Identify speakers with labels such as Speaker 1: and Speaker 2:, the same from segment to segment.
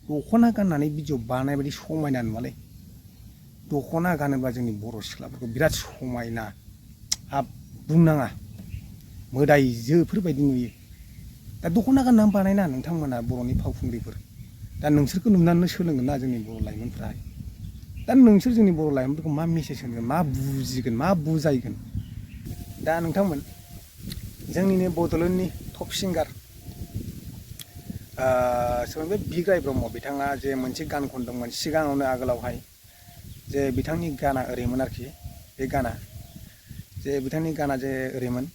Speaker 1: दख'ना गाननानै भिडिअ बानाय बायदि समायना नुवालै दख'ना गानोब्ला जोंनि बर' सिख्लाफोरखौ बिराद समायना हाब बुंनाङा मोदायजोफोर बायदि नुयो दा दख'ना गाननानै बानायना नोंथांमोना बर'नि फावखुंग्रिफोर दा नोंसोरखौ नुनानै सोलोंगोन ना जोंनि बर' लाइमोनफ्रा दा नोंसोर जोंनि बर' लाइमोनफोरखौ मा मेसेज होगोन मा बुजिगोन मा बुजायगोन दा नोंथांमोन जोंनिनो बड'लेण्डनि टप सिंगार सोरमोन बे बिग्राय ब्रह्म बिथाङा जे मोनसे गान खनदोंमोन सिगाङावनो आगोलावहाय जे बिथांनि गाना ओरैमोन आरोखि बे गाना जे बिथांनि गाना जे ओरैमोन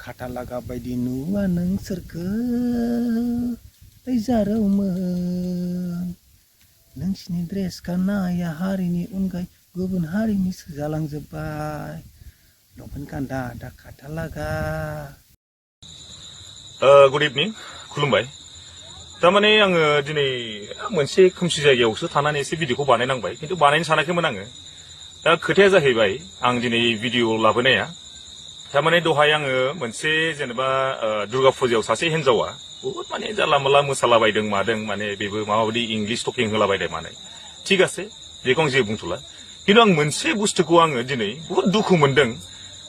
Speaker 1: खाथा लागा बायदि नुवा नोंसोरखौ जारौमोन नोंसिनि ड्रेस गाननाया हारिनि अनगायै गुबुन हारिनिसो जालांजोब्बाय लंपेन्ट गान्दा दा खाथा लागा
Speaker 2: गुड इभिनिं खुलुमबाय तारमाने आङो दिनै मोनसे खोमसि जायगायावसो थानानै एसे भिडिअखौ बानायनांबाय खिन्थु बानायनो सानाखैमोन आङो दा खोथाया जाहैबाय आं दिनै भिडिअ लाबोनाया तारमाने दहाय आङो मोनसे जेनेबा दुर्गा फुजायाव सासे हिन्जावा बहुत माने जानला मोनला मोसालाबायदों मादों माने बेबो माबायदि इंलिश टकिं होलाबायदों माने ठीक आसे बेखौ आं जेबो बुंथ'ला खिन्थु आं मोनसे बुस्थुखौ आङो दिनै बहुत दुखु मोनदों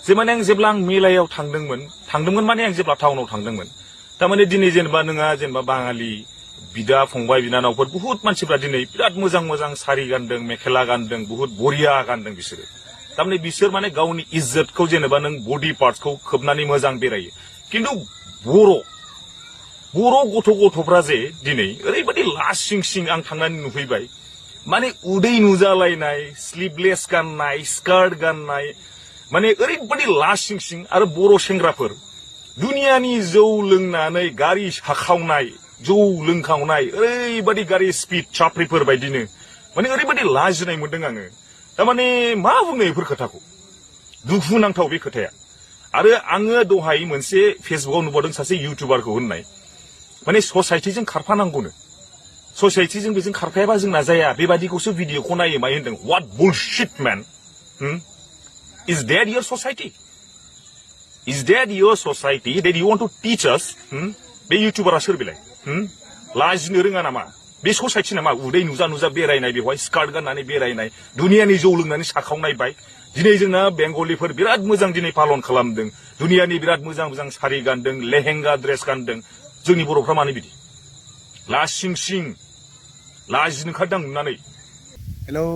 Speaker 2: जे माने आं जेब्ला आं मेलायाव थांदोंमोन माने आं जेब्ला टाउनाव थांदोंमोन तारमाने दिनै जेनेबा नोंहा जेनेबा बाङालि बिदा फंबाय बिनानावफोर बहुत मानसिफ्रा दिनै बिराद मोजां मोजां सारि गानदों मेखेला गानदों बहुत बरिया गानदों बिसोरो तारमाने बिसोर माने गावनि इज्जतखौ जेनेबा नों बडि पार्टसखौ खोबनानै मोजां बेरायो खिन्थु बर' गथ'फ्रा जे दिनै ओरैबायदि लासिं सिं आं थांनानै नुफैबाय माने उदै नुजालायनाय स्लिभलेस गाननाय स्कार्ट गाननाय माने ओरैबायदि लासिं सिं आरो बर' सेंग्राफोर दुनियानि जौ लोंनानै गारि साखावनाय जौ लोंखावनाय ओरैबायदि गारि स्पिड चाप्रिफोर बायदिनो माने ओरैबायदि लाजिनाय मोनदों आङो तारमाने मा बुंनो बेफोर खोथाखौ दुखुनांथाव बे खोथाया आरो आङो दहाय मोनसे फेसबुकाव नुबावदों सासे इउटुबारखौ होननाय माने ससाइटिजों खारफानांगौनो ससाइटिजों बेजों खारफायाबा जोंना जाया बेबादिखौसो भिडिअखौ नायो मायो होनदों what bullshit main is that your society Is that your society that you want to teach us? बे इउटुबारा सोर बेलाय लाजिनो रोङा नामा बे ससाइटि नामा उदै नुजा नुजा बेरायनाय बेवहाय स्कार्ट गाननानै बेरायनाय दुनियानि जौ लोंनानै साखावनाय बाय दिनै जोंना बेंगलिफोर बिराद मोजां दिनै पालन खालामदों दुनियानि बिराद मोजां मोजां सारि गानदों लेहेंगा ड्रेस गानदों जोंनि बर'फ्रा मानो बिदि लासिं सिं लाजिनो ओंखारदों नुनानै
Speaker 1: हेलौ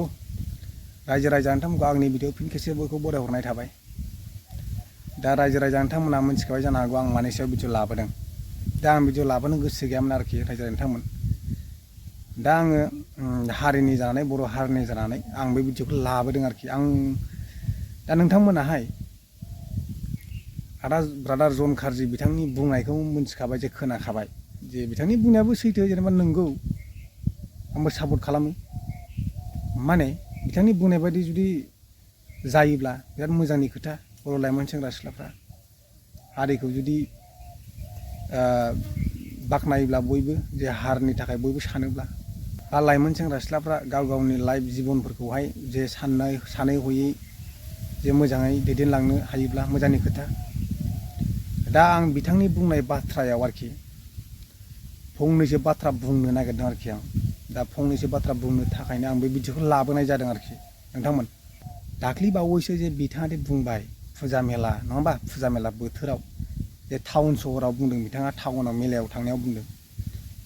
Speaker 1: रायजो राजा नोंथांमोनखौ आंनि भिडिअ फिन खेबसेबो बरायहरनाय थाबाय दा रायजो राजा नोंथांमोना मिथिखाबाय जानो हागौ आं मानि सायाव भिडिअ लाबोदों दा आं भिडिअ लाबोनो गोसो गैयामोन आरोखि रायजो राजा नोंथांमोन दा आङो हारिनि जानानै बर' हारिनि जानानै आं बे भिडिअखौ लाबोदों आरोखि आं दा नोंथांमोनाहाय ब्रादार जन खारजि बिथांनि बुंनायखौ मिथिखाबाय जे खोनाखाबाय जे बिथांनि बुंनायाबो सैथो जेनेबा नंगौ आंबो सापर्ट खालामो माने बिथांनि बुंनाय बायदि जुदि जायोब्ला बिराद मोजांनि खोथा बर' लाइमोन सेंग्रा सिख्लाफ्रा हारिखौ जुदि बाख्नायोब्ला बयबो जे हारिनि थाखाय बयबो सानोब्ला बा लाइमोन सेंग्रा सिख्लाफ्रा गाव गावनि लाइफ जिबनफोरखौहाय जे सानै हयै जे मोजाङै दैदेनलांनो हायोब्ला मोजांनि खोथा दा आं बिथांनि बुंनाय बाथ्रायाव आरोखि फंनैसो बाथ्रा बुंनो नागिरदों आरोखि आं दा फंनैसो बाथ्रा बुंनो थाखायनो आं बे भिडिअखौ लाबोनाय जादों आरोखि नोंथांमोन दाख्लि बावैसो जे बिथाङा बुंबाय फुजा मेला नङा होमबा फुजा मेला बोथोराव जे टाउन सहराव बुंदों बिथाङा टाउनाव मेलायाव थांनायाव बुंदों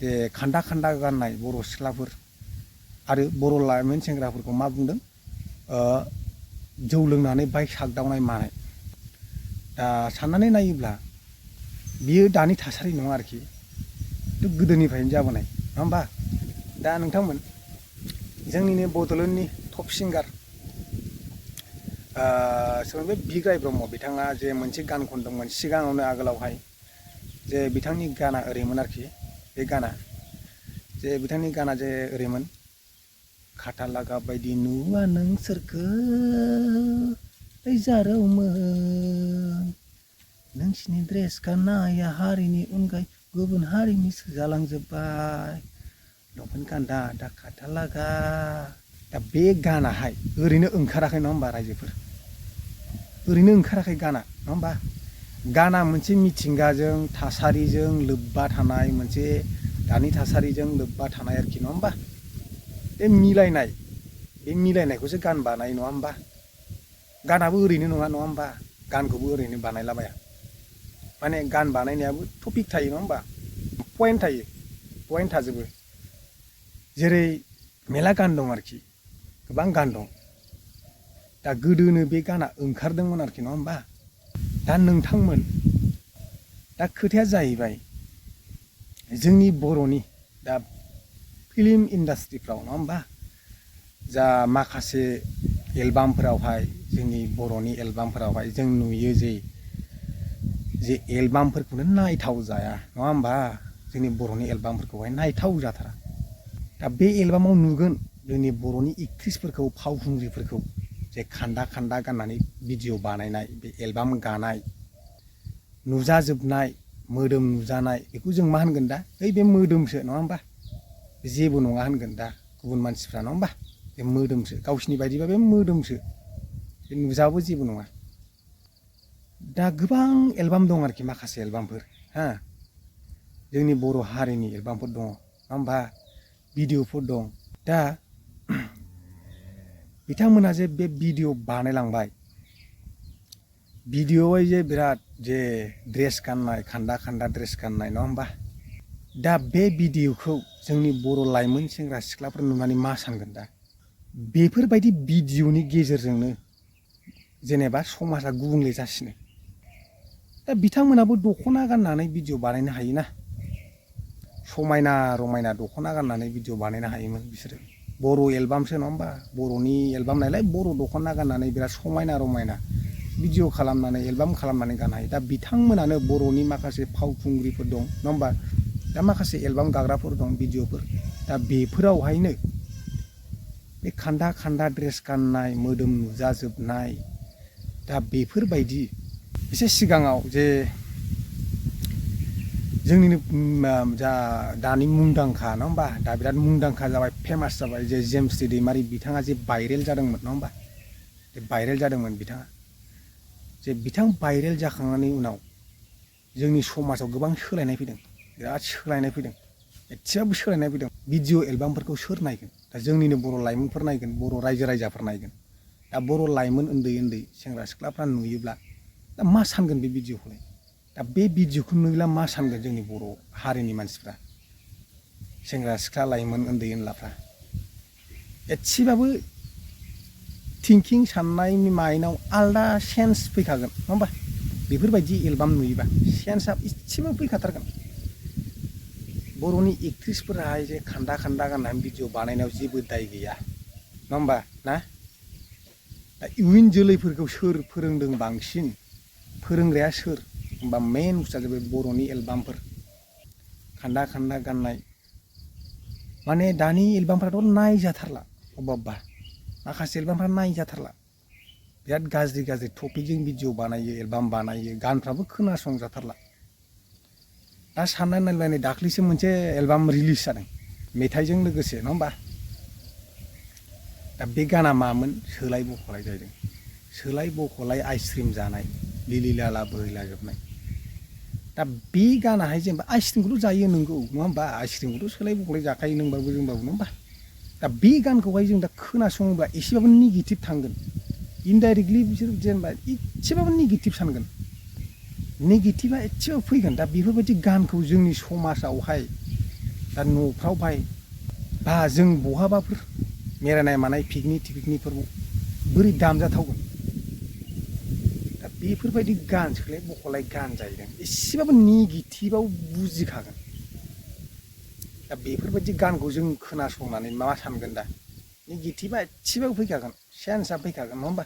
Speaker 1: जे खान्दा खान्दा गाननाय बर' सिख्लाफोर आरो बर' लाइमोन सेंग्राफोरखौ मा बुंदों जौ लोंनानै बाइक सागदावनाय मानाय दा साननानै नायोब्ला बियो दानि थासारि नङा आरोखि गोदोनिफ्रायनो जाबोनाय नङा होमबा दा नोंथांमोन जोंनिनो बड'लेण्डनि टप सिंगार सोरमोन बे बिग्राय ब्रह्म बिथाङा जे मोनसे गान खनदोंमोन सिगाङावनो आगोलावहाय जे बिथांनि गाना ओरैमोन आरोखि बे गाना जे बिथांनि गाना जे ओरैमोन खाथा लागा बायदि नुवा नोंसोरखौ जारौमोन नोंसिनि ड्रेस गाननाया हारिनि अनगायै गुबुन हारिनिसो जालांजोब्बाय लंपेन्ट गान्दा दा खाथा लागा दा बे गानाहाय ओरैनो ओंखाराखै नङा होमबा रायजोफोर ओरैनो ओंखाराखै गाना नङा होमबा गाना मोनसे मिथिंगाजों थासारिजों लोब्बा थानाय मोनसे दानि थासारिजों लोब्बा थानाय आरोखि नङा होमबा बे मिलायनायखौसो गान बानायो नङा होमबा गानाबो ओरैनो नङा होमबा गानखौबो ओरैनो बानायलाबाया माने गान बानायनायाबो टपिक थायो नङा होमबा पइन्ट थाजोबो जेरै मेला गान दं आरोखि गोबां गान दं दा गोदोनो बे गाना ओंखारदोंमोन आरोखि नङा होमबा दा नोंथांमोन दा खोथाया जाहैबाय जोंनि बर'नि दा फिल्म इन्डास्ट्रिफ्राव नङा होमबा जा माखासे एलबामफोरावहाय जोंनि बर'नि एलबामफोरावहाय जों नुयो जे एलबामफोरखौनो नायथाव जाया नङा होमबा जोंनि बर'नि एलबामफोरखौहाय नायथाव जाथारा दा बे एलबामाव नुगोन जोंनि बर'नि एक्ट्रिसफोरखौ फावखुंग्रिफोरखौ जे खान्दा गाननानै भिडिअ बानायनाय बे एलबाम गानाय नुजाजोबनाय मोदोम नुजानाय बेखौ जों मा होनगोन दा ओइ बे मोदोमसो नङा होमबा जेबो नङा होनगोन दा गुबुन मानसिफ्रा नङा होमबा बे मोदोमसो गावसिनि बायदिबा बे मोदोमसो बे नुजाबो जेबो नङा दा गोबां एलबाम दं आरोखि माखासे एलबामफोर हा जोंनि बर' हारिनि एलबामफोर दङ नङा होमबा भिडिअफोर दं दा बिथांमोना जे बे भिडिअ बानायलांबाय भिडिअआवहाय जे बिराद जे ड्रेस गाननाय खान्दा ड्रेस गाननाय नङा होमबा दा बे भिडिअखौ जोंनि बर' लाइमोन सेंग्रा सिख्लाफोर नुनानै मा सानगोन दा बेफोरबायदि भिडिअनि गेजेरजोंनो जेनेबा समाजा गुबुंले जासिनो दा बिथांमोनाबो दख'ना गाननानै भिडिअ बानायनो हायोना समायना रमायना दख'ना गाननानै भिडिअ बानायनो हायोमोन बिसोरो बर' एलबामसो नङा होमबा बर'नि एलबाम नालाय बर' दख'ना गाननानै बिराद समायना रमायना भिडिअ खालामनानै एलबाम खालामनानै गानो हायो दा बिथांमोनानो बर'नि माखासे फावखुंग्रिफोर दं नङा होमबा दा माखासे एलबाम गाग्राफोर दं भिडिअफोर दा बेफोरावहायनो बे खान्दा ड्रेस गाननाय मोदोम नुजाजोबनाय दा बेफोरबायदि एसे सिगाङाव जे जोंनिनो जा दानि मुंदांखा नङा होमबा दा बिराद मुंदांखा जाबाय फेमास जाबाय जे जेम्स दैमारि बिथाङा जे भाइरेल जादोंमोन नङा होमबा भाइरेल जादोंमोन बिथाङा जे बिथां भाइरेल जाखांनायनि उनाव जोंनि समाजाव गोबां सोलायनाय फैदों बिराद सोलायनाय फैदों एसेबाबो सोलायनाय फैदों भिडिअ एलबामफोरखौ सोर नायगोन दा जोंनिनो बर' लाइमोनफोर नायगोन बर' रायजो राजाफोर नायगोन दा बर' लाइमोन उन्दै सेंग्रा सिख्लाफ्रा नुयोब्ला दा मा सानगोन बे भिडिअखौलाय दा बे भिडिअखौ नुयोब्ला मा सानगोन जोंनि बर' हारिनि मानसिफ्रा सेंग्रा सिख्ला लाइमोन उन्दै उनलाफ्रा एसेबाबो थिंकिं साननायनि माइन्दआव आलदा सेन्स फैखागोन नङा होमबा बेफोरबायदि एलबाम नुयोबा सेन्सआ एसेबाबो फैखाथारगोन बर'नि एक्ट्रिसफोराहाय जे खान्दा गाननानै भिडिअ बानायनायाव जेबो दाय गैया नङा होमबा ना दा इयुन जोलैफोरखौ सोर फोरोंदों बांसिन फोरोंग्राया सोर होमबा मेन बुस्थुआ जाबाय बर'नि एलबामफोर खान्दा गाननाय माने दानि एलबामफ्राथ' नायजाथारला अबेबा माखासे एलबामफ्रा नायजाथारला बिराद गाज्रि टपिकजों भिडिअ बानायो एलबाम बानायो गानफ्राबो खोनासंजाथारला दा साननानै नायलाय दाख्लैसो मोनसे एलबाम रिलिज जादों मेथाइजों लोगोसे नङा होमबा दा बे गाना मामोन सोलाय बख'लाय जाहैदों सोलाय बख'लाय आइसक्रिम जानाय लिलि लाला बोहैलाजोबनाय दा बे गानाहाय जेनेबा आइसक्रिमखौथ' जायो नंगौ नङा होमबा आइसक्रिमखौथ' सोलाय बख'लाय जाखायो नोंबाबो जोंबाबो नङा होमबा दा बे गानखौहाय जों दा खोनासङोब्ला एसेबाबो नेगेटिभ थांगोन इनडाइरेक्टलि बिसोर जेनेबा एसेबाबो नेगेटिभ सानगोन नेगेटिभा एसेबाबो फैगोन दा बेफोरबायदि गानखौ जोंनि समाजावहाय दा न'फ्रावहाय बा जों बहाबाफोर मेरायनाय मानाय पिकनिकफोराव बोरै दामजाथावगोन दा बेफोरबायदि गान सोलाय बख'लाय गान जाहैदों एसेबाबो नेगेटिभाव बुजिखागोन दा बेफोरबायदि गानखौ जों खोनासंनानै मा सानगोन दा नेगेटिभा एसेबाबो फैखागोन सेन्सआ फैखागोन नङा होमबा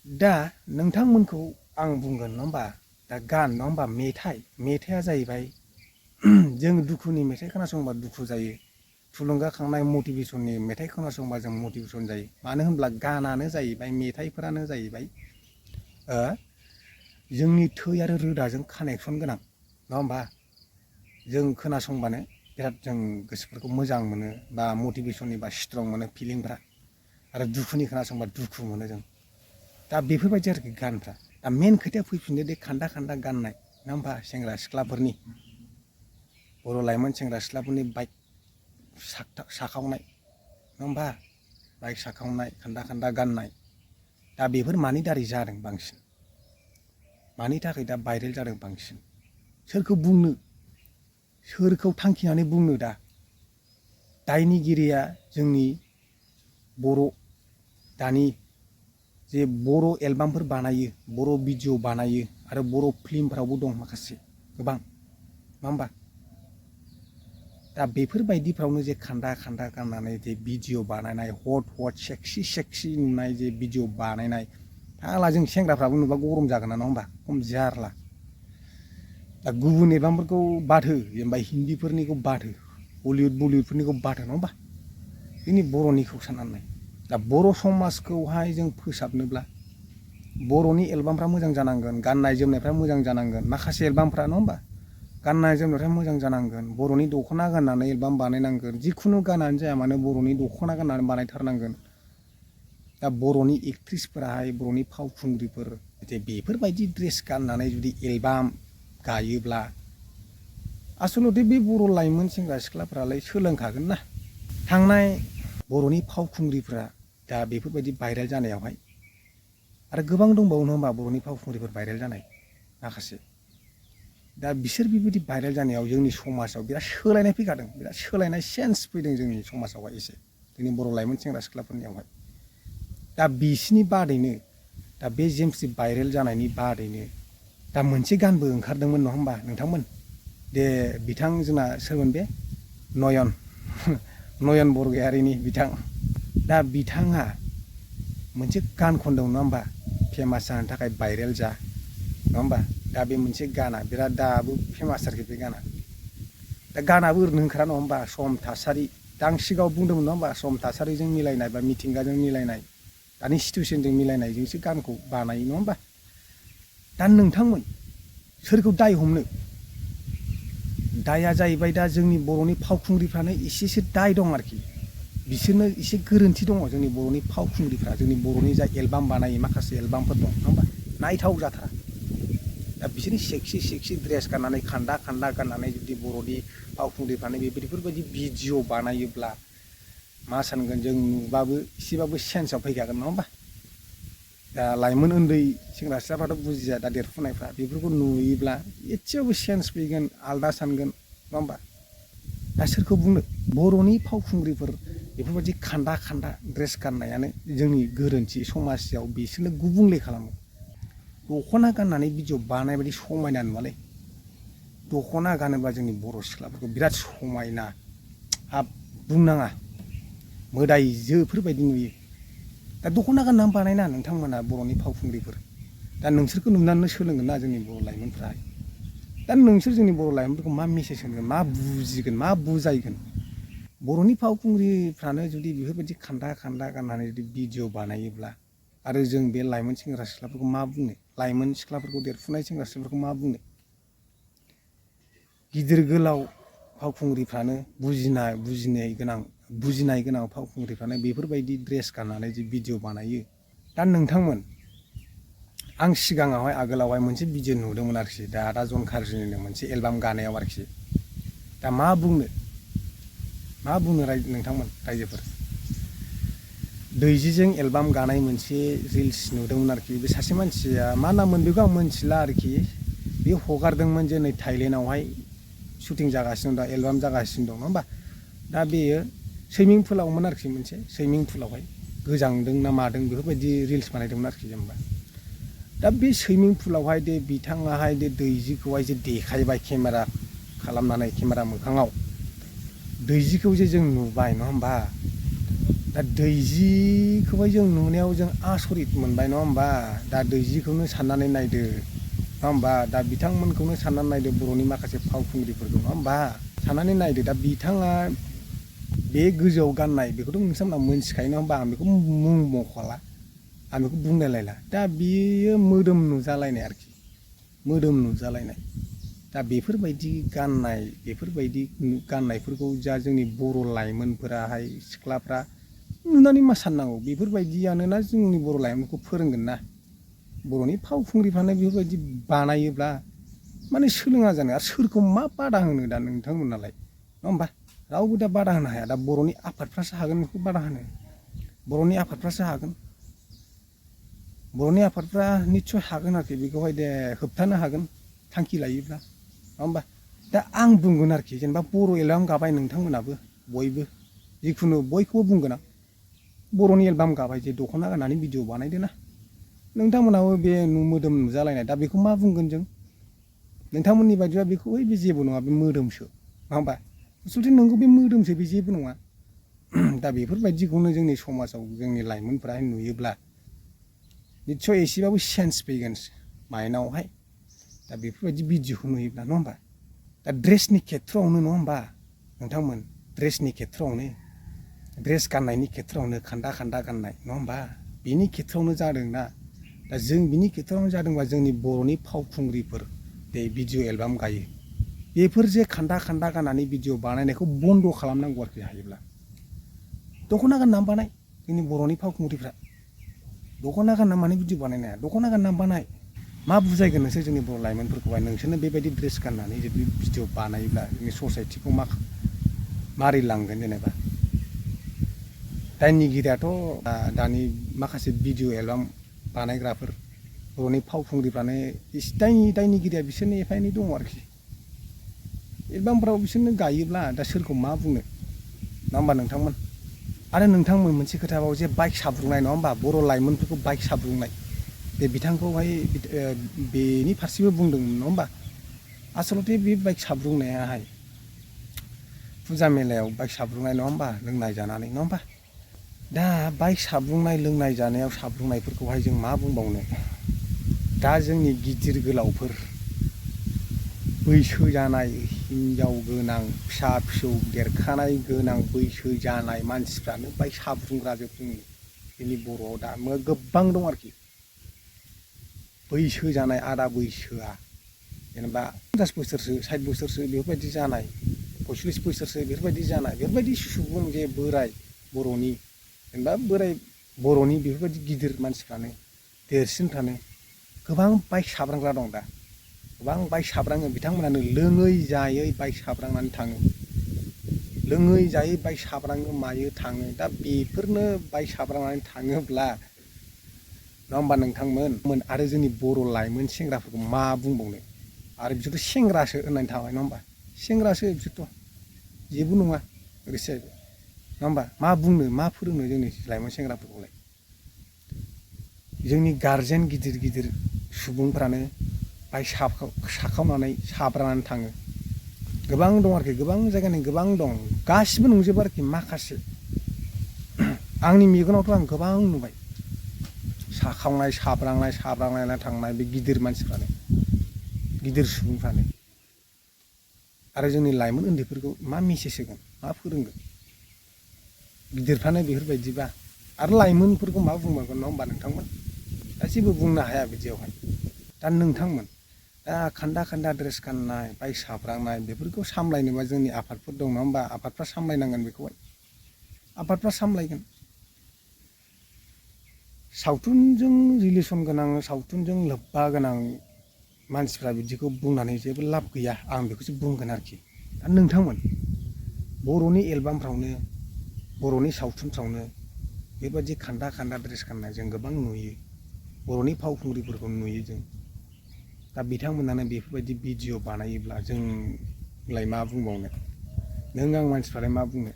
Speaker 1: दा नोंथांमोनखौ आं बुंगोन नङा होमबा दा गान नङा होमबा मेथाइआ जाहैबाय जों दुखुनि मेथाइ खोनासंबा दुखु जायो थुलुंगाखांनाय मटिभेसननि मेथाइ खोनासंबा जों मटिभेसन जायो मानो होनब्ला गानानो जाहैबाय मेथाइफोरानो जाहैबाय जोंनि थै आरो रोदाजों कानेक्सन गोनां नङा होमबा जों खोनासंबानो बिराद जों गोसोफोरखौ मोजां मोनो बा मटिभेसननि बा स्ट्रं मोनो फिलिंफ्रा आरो दुखुनि खोनासंबा दुखु मोनो जों दा बेफोरबायदि आरोखि गानफ्रा दा मेन खोथाया फैफिनदो दे खान्दा गाननाय नङा होमबा सेंग्रा सिख्लाफोरनि बर' लाइमोन सेंग्रा सिख्लाफोरनि बाइक साखावनाय नङा होमबा बाइक साखावनाय खान्दा खान्दा गाननाय दा बेफोर मानि दारै जादों बांसिन मानि थाखाय दा भाइरेल जादों बांसिन सोरखौ बुंनो सोरखौ थांखिनानै बुंनो दा दायनिगिरिया जोंनि बर' दानि जे बर' एलबामफोर बानायो बर' भिडिअ बानायो आरो बर' फिल्मफ्रावबो दं माखासे गोबां नङा होमबा दा बेफोरबायदिफ्रावनो जे खान्दा खान्दा गाननानै जे भिडिअ बानायनाय हट सेक्सि नुनाय जे भिडिअ बानायनाय फाग्ला जों सेंग्राफ्राबो नुबा गरम जागोन ना नङा होमबा खम जारला दा गुबुन एलबामफोरखौ बाद हो जेनेबा हिन्दीफोरनिखौ बाद हो बलिउडफोरनिखौ बाद हो नङा होमबा जोंनि बर'निखौ साननानै दा बर' समाजखौहाय जों फोसाबनोब्ला बर'नि एलबामफ्रा मोजां जानांगोन गाननाय जोमनायफ्रा मोजां जानांगोन माखासे एलबामफ्रा नङा होमबा गाननाय जोमनायफ्रा मोजां जानांगोन बर'नि दख'ना गाननानै एलबाम बानायनांगोन जिखुनु गानानो जाया मानो बर'नि दख'ना गाननानै बानायथारनांगोन दा बर'नि एक्ट्रिसफोराहाय बर'नि फावखुंग्रिफोर जे बेफोरबायदि ड्रेस गाननानै जुदि एलबाम गायोब्ला आसलथे बे बर' लाइमोन सेंग्रा सिख्लाफ्रालाय सोलोंखागोन ना थांनाय बर'नि फावखुंग्रिफ्रा दा बेफोरबायदि भाइरेल जानायावहाय आरो गोबां दंबावो नङा होमबा बर'नि फावखुंग्रिफोर भाइरेल जानाय माखासे दा बिसोर बेबायदि भाइरेल जानायाव जोंनि समाजाव बिराद सोलायनाय फैखादों बिराद सोलायनाय सेन्स फैदों जोंनि समाजावहाय एसे जोंनि बर' लाइमोन सेंग्रा सिख्लाफोरनियावहाय दा बिसिनि बादैनो दा बे जेमसि भाइरेल जानायनि बादैनो दा मोनसे गानबो ओंखारदोंमोन नङा होमबा नोंथांमोन दे बिथां जोंना सोरमोन बे नयन बरगयारिनि बिथां दा बिथाङा मोनसे गान खनदों नङा होमबा फेमास जानो थाखाय भाइरेल जा नङा होमबा दा बे मोनसे गाना बिराद दाबो फेमास आरोखि बे गाना दा गानाबो ओरैनो ओंखारा नङा होमबा सम थासारि दा आं सिगाङाव बुंदोंमोन नङा होमबा सम थासारिजों मिलायनाय बा मिथिंगाजों मिलायनाय दानि सिटुवेसनजों मिलायनायजोंसो गानखौ बानायो नङा होमबा दा नोंथांमोन सोरखौ दाय हमनो दाया जाहैबाय दा जोंनि बर'नि फावखुंग्रिफ्रानो एसेसो दाय दं आरोखि बिसोरनो एसे गोरोन्थि दङ जोंनि बर'नि फावखुंग्रिफ्रा जोंनि बर'नि जा एलबाम बानायो माखासे एलबामफोर दं नङा होमबा नायथाव जाथारा दा बिसोरनि सेक्सि ड्रेस गाननानै खान्दा गाननानै जुदि बर'नि फावखुंग्रिफ्रानो बेफोरबायदि भिडिअ बानायोब्ला मा सानगोन जों नुबाबो एसेबाबो सेन्सआव फैखागोन नङा होमबा दा लाइमोन उन्दै सेंग्रा सिख्लाफ्राथ' बुजिया दा देरफुनायफ्रा बेफोरखौ नुयोब्ला एसेबाबो सेन्स फैगोन आलदा सानगोन नङा होमबा दा सोरखौ बुंनो बर'नि फावखुंग्रिफोर बेफोरबायदि खान्दा ड्रेस गाननायानो जोंनि गोरोन्थि समाजाव बिसोरनो गुबुंले खालामो दख'ना गाननानै भिडिअ बानाय बायदि समायना नुवालै दख'ना गानोब्ला जोंनि बर' सिख्लाफोरखौ बिराद समायना हाब बुंनाङा मोदायजोफोरबायदि नुयो दा दख'ना गाननानै बानायना नोंथांमोना बर'नि फावखुंग्रिफोर दा नोंसोरखौ नुनानै सोलोंगोन ना जोंनि बर' लाइमोनफ्रा दा नोंसोर जोंनि बर' लाइमोनफोरखौ मा मेसेज होगोन मा बुजिगोन मा बुजायगोन बर'नि फावखुंग्रिफ्रानो जुदि बेफोरबायदि खान्दा गाननानै जुदि भिडिअ बानायोब्ला आरो जों बे लाइमोन सेंग्रा सिख्लाफोरखौ मा बुंनो लाइमोन सिख्लाफोरखौ देरफुनाय सेंग्रा सिख्लाफोरखौ मा बुंनो गिदिर गोलाव फावखुंग्रिफ्रानो बुजिनाय गोनां फावखुंग्रिफ्रानो बेफोरबायदि ड्रेस गाननानै जे भिडिअ बानायो दा नोंथांमोन आं सिगाङावहाय आगोलावहाय मोनसे भिडिअ नुदोंमोन आरोखि दा आदा जन कार्जिनिनो मोनसे एलबाम गानायाव आरोखि दा मा बुंनो नोंथांमोन रायजोफोर दैजिजों एलबाम गानाय मोनसे रिल्स नुदोंमोन आरोखि बे सासे मानसिया मा नाममोन बेखौ आं मोनथिला आरोखि बे हगारदोंमोन जे नै थाइलेण्डआवहाय शुटिं जागासिनो दं दा एलबाम जागासिनो दं नङा होमबा दा बेयो सुइमिं पुलावमोन आरोखि मोनसे सुइमिं पुलावहाय गोजांदों ना मादों बेफोरबायदि रिल्स बानायदोंमोन आरोखि जेनेबा दा बे सुइमिं पुलावहाय दे बिथाङाहाय दे दैजिखौहाय जे देखायबाय केमेरा खालामनानै केमेरा मोखाङाव दैजिखौ जे जों नुबाय नङा होमबा दा दैजिखौहाय जों नुनायाव जों आसरित मोनबाय नङा होमबा दा दैजिखौनो साननानै नायदो नङा होमबा दा बिथांमोनखौनो साननानै नायदो बर'नि माखासे फावखुंग्रिफोरखौ नङा होमबा साननानै नायदो दा बिथाङा बे गोजौआव गाननाय बेखौथ' नोंथांमोना मोनथिखायो नङा होमबा आं बेखौ मुं मख'ला आं बेखौ बुंलायलायला दा बियो मोदोम नुजालायनाय आरोखि मोदोम नुजालायनाय दा बेफोरबायदि गाननायफोरखौ जा जोंनि बर' लाइमोनफोराहाय सिख्लाफ्रा नुनानै मा साननांगौ बेफोरबायदियानोना जोंनि बर' लाइमोनखौ फोरोंगोन ना बर'नि फावखुंग्रिफ्रानो बेफोरबायदि बानायोब्ला माने सोलोङा जानो आरो सोरखौ मा बादा होनो दा नोंथांमोनालाय नङा होमबा रावबो दा बादा होनो हाया दा बर'नि आफादफ्रासो हागोन बेखौ बादा होनो बर'नि आफादफ्रासो हागोन बर'नि आफादफ्रा निस्सय हागोन आरोखि बेखौहाय दे होबथानो हागोन थांखि लायोब्ला नङा होमबा दा आं बुंगोन आरोखि जेनेबा बर' एलबाम गाबाय नोंथांमोनाबो बयबो जिखुनु बयखौबो बुंगोन आं बर'नि एलबाम गाबाय जे दख'ना गाननानै भिडिअ बानायदो ना नोंथांमोनाबो बे मोदोम नुजालायनाय दा बेखौ मा बुंगोन जों नोंथांमोननि बायदिबा बेखौ बे जेबो नङा बे मोदोमसो नङा होमबा आसलथे नोंगौ बे मोदोमसो बे जेबो नङा दा बेफोरबायदिखौनो जोंनि समाजाव जोंनि लाइमोनफोरा नुयोब्ला निस्सय एसेबाबो सेन्स फैगोन माइन्दआवहाय दा बेफोरबायदि भिडिअखौ नुयोब्ला नङा होमबा दा ड्रेसनि खेथ्रआवनो नङा होमबा नोंथांमोन ड्रेसनि खेथ्रआवनो ड्रेस गाननायनि खेथ्रआवनो खान्दा खान्दा गाननाय नङा होमबा बेनि खेथ्रआवनो जादोंना दा जों बिनि खेथ्रआवनो जादोंबा जोंनि बर'नि फावखुंग्रिफोर बे भिडिअ एलबाम गायो बेफोर जे खान्दा खान्दा गाननानै भिडिअ बानायनायखौ बन्द' खालामनांगौ आरोखि हायोब्ला दख'ना गाननानै बानाय जोंनि बर'नि फावखुंग्रिफ्रा दख'ना गानना माने भिडिअ बानायनो हाया दख'ना गाननानै बानाय मा बुजायगोन नोंसोर जोंनि बर' लाइमोनफोरखौहाय नोंसोरनो बेबायदि ड्रेस गाननानै जुदि भिडिअ बानायोब्ला जोंनि ससाइटिखौ मारै लांगोन जेनेबा दायनिगिरियाथ' दानि माखासे भिडिअ एलबाम बानायग्राफोर बर'नि फावखुंग्रिफ्रानो दायनिगिरिया बिसोरनो एफा एनै दङ आरोखि एलबामफ्राव बिसोरनो गायोब्ला दा सोरखौ मा बुंनो नङा होमबा नोंथांमोन आरो नोंथांमोन मोनसे खोथाबाव जे बाइक साब्रुंनाय नङा होमबा बर' लाइमोनफोरखौ बाइक साब्रुंनाय बे बिथांखौहाय बेनि फारसेबो बुंदोंमोन नङा होमबा आसलथे बे बाइक साब्रुंनायाहाय फुजा मेलायाव बाइक साब्रुंनाय नङा होमबा लोंनाय जानानै नङा होमबा दा बाइक साब्रुंनाय लोंनाय जानायाव साब्रुंनायफोरखौहाय जों मा बुंबावनो दा जोंनि गिदिर गोलावफोर बैसो जानाय हिनजाव गोनां फिसा फिसौ देरखानाय गोनां बैसो जानाय मानसिफ्रानो बाइक साब्रुंग्राजोब जोंनि बर'आव दा गोबां दं आरोखि बैसो जानाय आदा बैसोआ जेनेबा 50 बोसोरसो 60 बोसोरसो बेफोरबायदि जानाय 45 बोसोरसो बेफोरबायदि जानाय बेफोरबायदि सुबुं जे बोराय बर'नि जेनेबा बोराय बर'नि बेफोरबायदि गिदिर मानसिफ्रानो देरसिनफ्रानो गोबां बाइक साब्रांग्रा दं दा गोबां बाइक साब्राङो बिथांमोनानो लोङै जायै बाइक साब्रांनानै थाङो लोङै जायै बाइक साब्राङो मायो थाङो दा बेफोरनो बाइक साब्रांनानै थाङोब्ला नङा होमबा नोंथांमोन आरो जोंनि बर' लाइमोन सेंग्राफोरखौ मा बुंबावनो आरो बिसोरथ' सेंग्रासो होननानै थाबाय नङा होमबा सेंग्रासो बिसोरथ' जेबो नङा ओरैसो नङा होमबा मा बुंनो मा फोरोंनो जोंनि लाइमोन सेंग्राफोरखौलाय जोंनि गारजेन गिदिर गिदिर सुबुंफ्रानो बाइक साखावनानै साब्रानानै थाङो गोबां दं आरोखि गोबां जायगानि गोबां दं गासिबो नंजोबो आरोखि माखासे आंनि मेगनावथ' आं गोबां नुबाय साखावनाय साब्रांनाय थांनाय बे गिदिर मानसिफ्रानो गिदिर सुबुंफ्रानो आरो जोंनि लाइमोन उन्दैफोरखौ मा मेसेज होगोन मा फोरोंगोन गिदिरफ्रानो बेफोरबायदिबा आरो लाइमोनफोरखौ मा बुंबावगोन नङा होमबा नोंथांमोन दा जेबो बुंनो हाया बिदियावहाय दा नोंथांमोन दा खान्दा खान्दा ड्रेस गाननाय बाइक साब्रांनाय बेफोरखौ सामलायनोबा जोंनि आफादफोर दं नङा होमबा आफादफ्रा सामलायनांगोन बेखौहाय आफादफ्रा सामलायगोन सावथुनजों रिलेसन गोनां सावथुनजों लोब्बा गोनां मानसिफ्रा बिदिखौ बुंनानै जेबो लाब गैया आं बेखौसो बुंगोन आरोखि दा नोंथांमोन बर'नि एलबामफ्रावनो बर'नि सावथुनफ्रावनो बेबायदि खान्दा खान्दा ड्रेस गाननाय जों गोबां नुयो बर'नि फावखुंग्रिफोरखौ नुयो जों दा बिथांमोनानो बेफोरबायदि भिडिअ बानायोब्ला जोंलाय मा बुंबावनो नों आं मानसिफ्रालाय मा बुंनो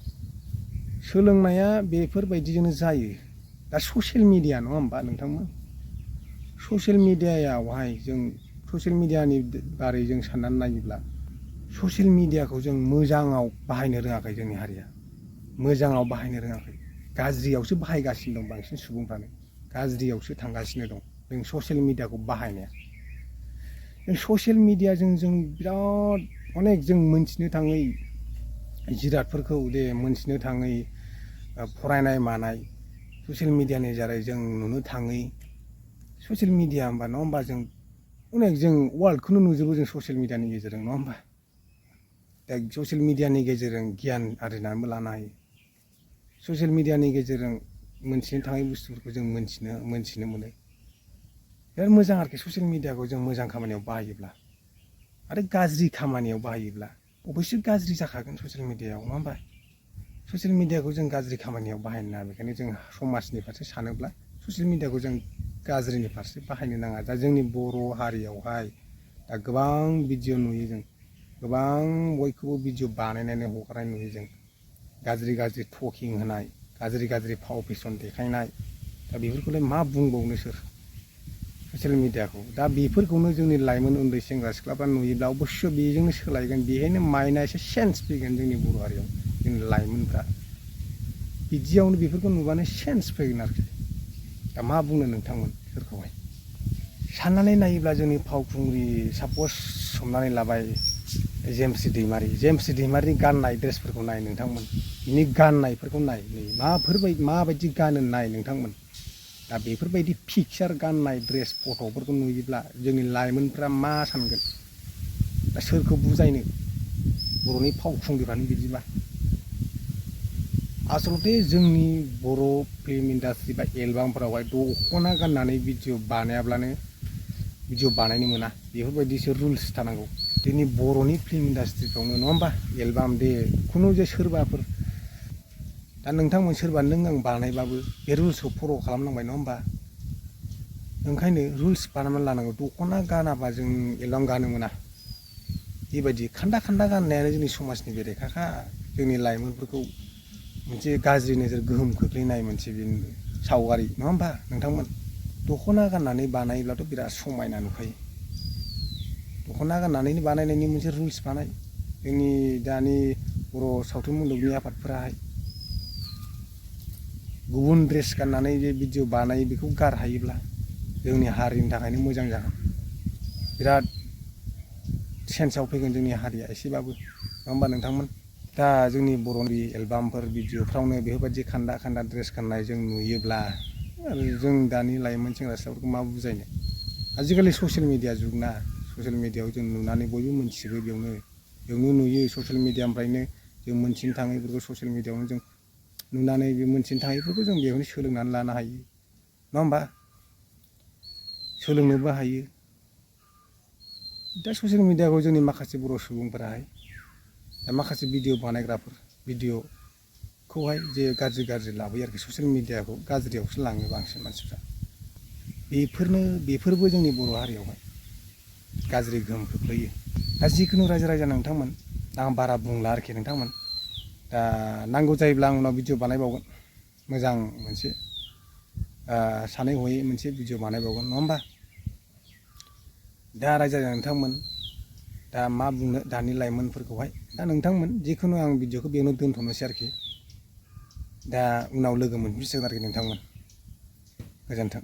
Speaker 1: सोलोंनाया बेफोरबायदिजोंनो जायो दा ससियेल मिडिया नङा होमबा नोंथांमोन ससियेल मिडियायावहाय जों ससियेल मिडियानि बारै जों साननानै नायोब्ला ससियेल मिडियाखौ जों मोजाङाव बाहायनो रोङाखै जोंनि हारिया मोजाङाव बाहायनो रोङाखै गाज्रियावसो बाहायगासिनो दं बांसिन सुबुंफ्रानो गाज्रियावसो थांगासिनो दं जों ससियेल मिडियाखौ बाहायनाया ससियेल मिडियाजों जों बिराद अनेक जों मोनथिनो थाङै जिरादफोरखौ मोनथिनो थाङै फरायनाय मानाय ससियेल मिडियानि दारै जों नुनो थाङै ससियेल मिडिया होमबा नङा होमबा जों अनेक जों वार्ल्डखौनो नुजोबो जों ससियेल मिडियानि गेजेरजों नङा होमबा दा ससियेल मिडियानि गेजेरजों गियान आरजिनानैबो लानो हायो ससियेल मिडियानि गेजेरजों मोनथिनो थाङै बुस्थुफोरखौ जों मोनथिनो मोनो बिराद मोजां आरोखि ससियेल मिडियाखौ जों मोजां खामानियाव बाहायोब्ला आरो गाज्रि खामानियाव बाहायोब्ला अबयस्से गाज्रि जाखागोन ससियेल मिडियायाव, नङा होमबा? ससियेल मिडियाखौ जों गाज्रि खामानियाव बाहायनो नाङा। बेखायनो जों समाजनि फारसे सानोब्ला ससियेल मिडियाखौ जों गाज्रिनि फारसे बाहायनो नाङा। दा जोंनि बर' हारियावहाय दा गोबां भिडिअ नुयो जों, गोबां बयखौबो भिडिअ बानायनानै हगारनाय नुयो जों। गाज्रि गाज्रि टकिं होनाय, गाज्रि गाज्रि फाव फेसन देखायनाय, दा बेफोरखौलाय मा बुंबावनो सोर ससियेल मिडियाखौ। दा बेफोरखौनो जोंनि लाइमोन उन्दै सेंग्रा सिख्लाफ्रा नुयोब्ला अबस्से बेजोंनो सोलायगोन, बेहायनो माइन्डआ एसे चेन्ज फैगोन जोंनि बर' हारियाव, जोंनि लाइमोनफ्रा बिदियावनो बेफोरखौ नुबानो चेन्ज फैगोन आरोखि। दा मा बुंनो नोंथांमोन सोरखौहाय साननानै नायोब्ला जोंनि फावखुंग्रि साप'ज हमनानै लाबाय जेमसि दैमारिनि गाननाय ड्रेसफोरखौ नाय नोंथांमोन, बिनि गाननायफोरखौ नाय, नै माबायदि गानो नाय नोंथांमोन। दा बेफोरबायदि पिकचार गाननाय ड्रेस फट'फोरखौ नुयोब्ला जोंनि लाइमोनफ्रा मा सानगोन? दा सोरखौ बुजायनो बर'नि फावखुंग्रिफ्रानो बिदिबा। आसलथे जोंनि बर' फिल्म इन्डास्ट्रि बा एलबामफोरावहाय दख'ना गाननानै भिडिअ बानायाब्लानो भिडिअ बानायनो मोना, बेफोरबायदिसो रुल्स थानांगौ जोंनि बर'नि फिल्म इन्डास्ट्रिफ्रावनो, नङा होमबा? एलबाम दे खुनु जे सोरबाफोर, दा नोंथांमोन सोरबा नों आं बानायबाबो बे रुल्सखौ फल' खालामनांबाय, नङा होमबा? ओंखायनो रुल्स बानायनानै लानांगौ। दख'ना गानाबा जों एलबाम गानो मोना, बेबायदि खान्दा गाननायानो जोंनि समाजनि बेरेखाखा। जोंनि लाइमोनफोरखौ मोनसे गाज्रि नोजोर गोहोम खोख्लैनाय मोनसे बे सावगारि, नङा होमबा नोंथांमोन? दख'ना गाननानै बानायोब्लाथ' बिराद समायना नुखायो। दख'ना गाननानै बानायनायनि मोनसे रुल्स बानाय। जोंनि दानि बर' सावथुन मुलुगनि आफादफोराहाय गुबुन ड्रेस गाननानै जे भिडिअ बानायो बेखौ गारहायोब्ला जोंनि हारिनि थाखायनो मोजां जागोन। बिराद सेन्सआव फैगोन जोंनि हारिया एसेबाबो, नङा होमबा नोंथांमोन? दा जोंनि बर'नि एलबामफोर भिडिअफ्रावनो बेफोरबायदि खान्दा ड्रेस गाननाय जों नुयोब्ला जों दानि लाइमोन सेंग्रा सिख्लाफोरखौ मा बुजायनो? आजिखालि ससियेल मिडिया जुग ना, ससियेल मिडियायाव जों नुनानै बयबो मोनथिजोबो, बेयावनो नुयो। ससियेल मिडियानिफ्रायनो जों मोनथिनो थाङो बेफोरखौ, ससियेल मिडियायावनो जों नुनानै बे मोनथिनो थाङैफोरखौ जों बेयावनो सोलोंनानै लानो हायो, नङा होमबा? सोलोंनोबो हायो। दा ससियेल मिडियाखौ जोंनि माखासे बर' सुबुंफोराहाय, दा माखासे भिडिअ बानायग्राफोर भिडिअखौहाय जे गाज्रि लाबोयो आरोखि, ससियेल मिडियाखौ गाज्रियावसो लाङो बांसिन मानसिफ्रा। बेफोरबो जोंनि बर' हारियावहाय गाज्रि गोहोम खोख्लैयो। दा जिखुनु रायजो नोंथांमोन, आं बारा बुंला आरोखि नोंथांमोन। दा नांगौ जायोब्ला आं उनाव भिडिअ बानायबावगोन, मोजां मोनसे सानै हयै मोनसे भिडिअ बानायबावगोन, नङा होमबा? दा रायजो नोंथांमोन, दा मा बुंनो दानि लाइमोनफोरखौहाय। दा नोंथांमोन जिखुनु आं भिडिअखौ बेयावनो दोनथ'नोसै आरोखि। दा उनाव लोगो मोनफिनसिगोन आरोखि नोंथांमोन। गोजोन्थों।